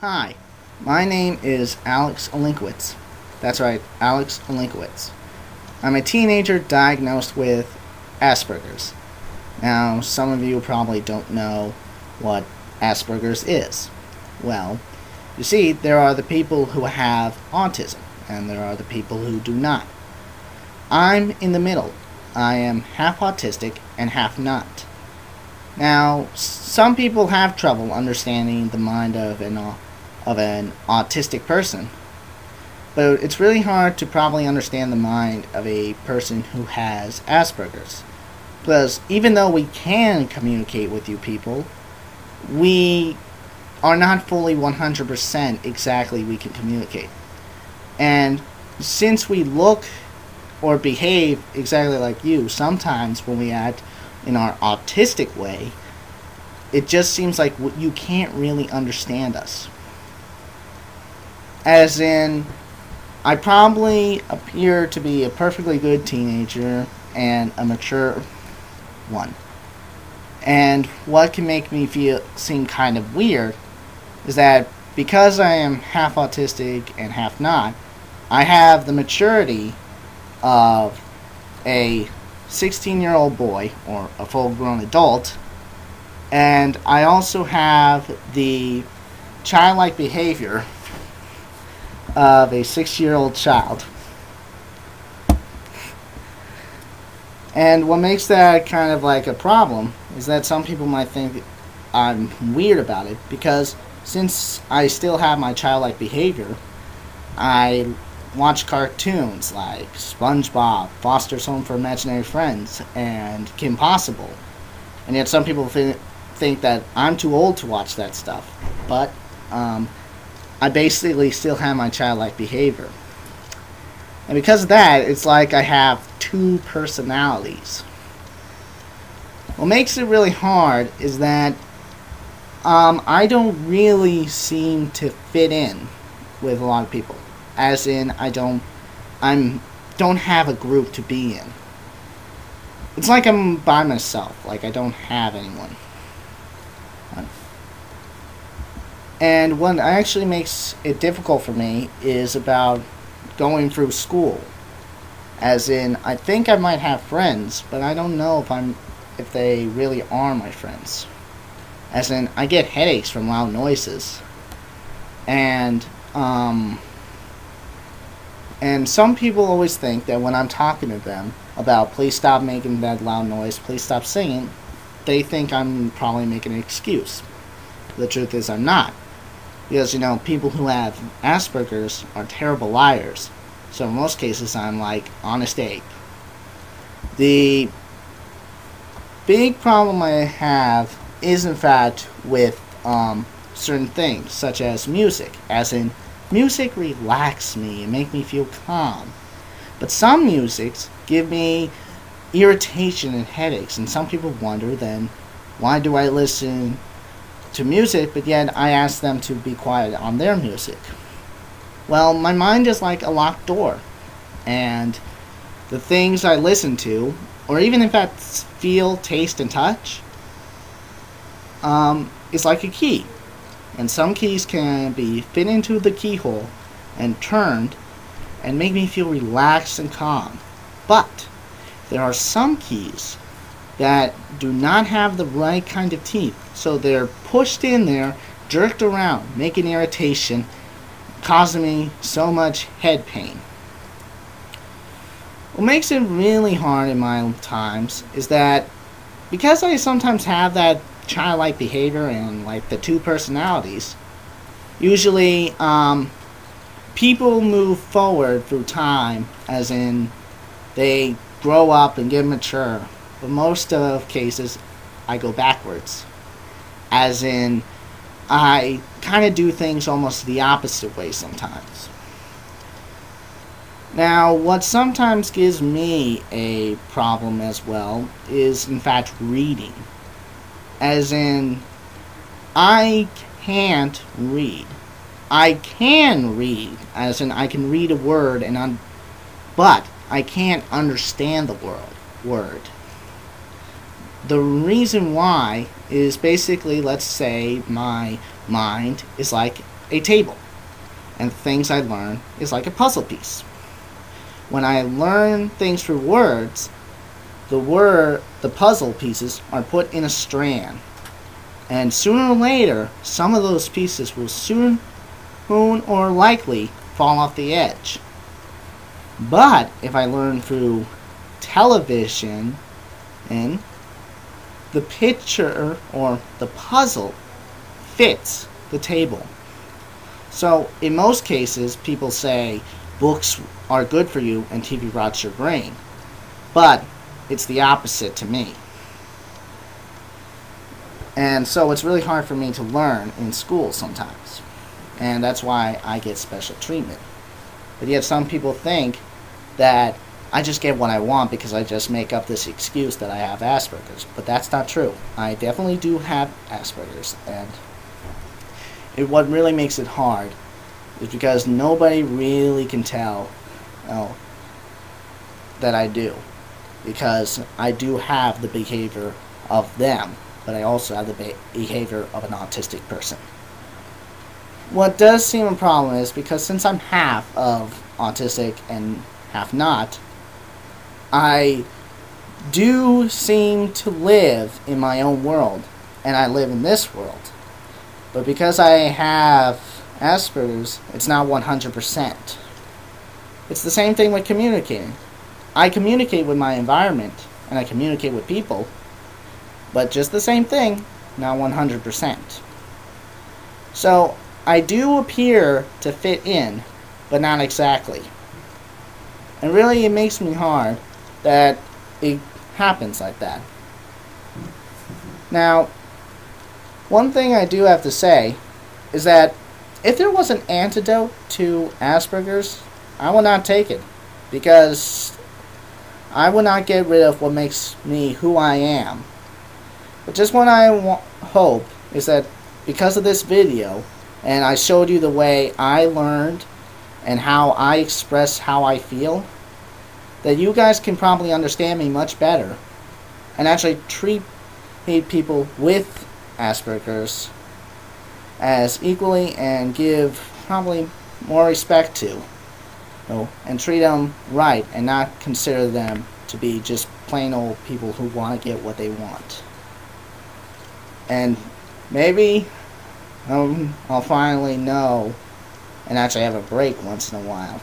Hi, my name is Alex Olinkowitz. That's right, Alex Olinkowitz. I'm a teenager diagnosed with Asperger's. Now, some of you probably don't know what Asperger's is. Well, you see, there are the people who have autism, and there are the people who do not. I'm in the middle. I am half autistic and half not. Now, some people have trouble understanding the mind of an autistic person, but it's really hard to probably understand the mind of a person who has Asperger's. Because even though we can communicate with you people, we are not fully 100% exactly we can communicate. And since we look or behave exactly like you, sometimes when we act in our autistic way, it just seems like you can't really understand us. As in, I probably appear to be a perfectly good teenager and a mature one. And what can make me seem kind of weird is that because I am half autistic and half not, I have the maturity of a 16-year-old boy or a full-grown adult, and I also have the childlike behavior of a 6-year-old child. And what makes that kind of like a problem is that some people might think I'm weird about it, because since I still have my childlike behavior, I watch cartoons like SpongeBob, Foster's Home for Imaginary Friends, and Kim Possible. And yet some people think that I'm too old to watch that stuff. But I basically still have my childlike behavior. And because of that, it's like I have two personalities. What makes it really hard is that I don't really seem to fit in with a lot of people. As in, I don't have a group to be in. It's like I'm by myself, like I don't have anyone. And what actually makes it difficult for me is about going through school. As in, I think I might have friends, but I don't know if they really are my friends. As in, I get headaches from loud noises. And some people always think that when I'm talking to them about please stop making that loud noise, please stop singing, they think I'm probably making an excuse. The truth is I'm not. Because, people who have Asperger's are terrible liars. So in most cases I'm like Honest Abe. The big problem I have is in fact with certain things, such as music. As in, music relaxes me and make me feel calm. But some musics give me irritation and headaches, and some people wonder then, why do I listen to music, but yet I ask them to be quiet on their music? Well, my mind is like a locked door, and the things I listen to, or even in fact feel, taste, and touch, is like a key. And some keys can be fit into the keyhole and turned and make me feel relaxed and calm. But there are some keys that do not have the right kind of teeth, so they're pushed in there, jerked around, making irritation, causing me so much head pain. What makes it really hard in my times is that because I sometimes have that childlike behavior and like the two personalities, usually people move forward through time, as in they grow up and get mature. But most of cases I go backwards, as in I kind of do things almost the opposite way sometimes. Now, what sometimes gives me a problem as well is in fact reading. As in, I can't read. I can read, as in I can read a word, but I can't understand the word. The reason why is basically, let's say my mind is like a table, and things I learn is like a puzzle piece. When I learn things through words, the puzzle pieces are put in a strand, and sooner or later some of those pieces will soon or likely fall off the edge. But if I learn through television, and the picture or the puzzle fits the table. So in most cases, people say books are good for you and TV rots your brain. But it's the opposite to me. And so it's really hard for me to learn in school sometimes. And that's why I get special treatment. But yet some people think that I just get what I want because I just make up this excuse that I have Asperger's. But that's not true. I definitely do have Asperger's. And what really makes it hard is because nobody really can tell that I do. Because I do have the behavior of them, but I also have the behavior of an autistic person. What does seem a problem is because since I'm half of autistic and half not, I do seem to live in my own world, and I live in this world. But because I have Asperger's, it's not 100%. It's the same thing with communicating. I communicate with my environment, and I communicate with people, but just the same thing, not 100%. So, I do appear to fit in, but not exactly. And really, it makes me hard that it happens like that. Now, one thing I do have to say is that if there was an antidote to Asperger's, I would not take it, because I would not get rid of what makes me who I am. But just what I hope is that because of this video, and I showed you the way I learned and how I express how I feel, that you guys can probably understand me much better and actually treat people with Asperger's as equally and give probably more respect to, and treat them right and not consider them to be just plain old people who want to get what they want. And maybe I'll finally know and actually have a break once in a while.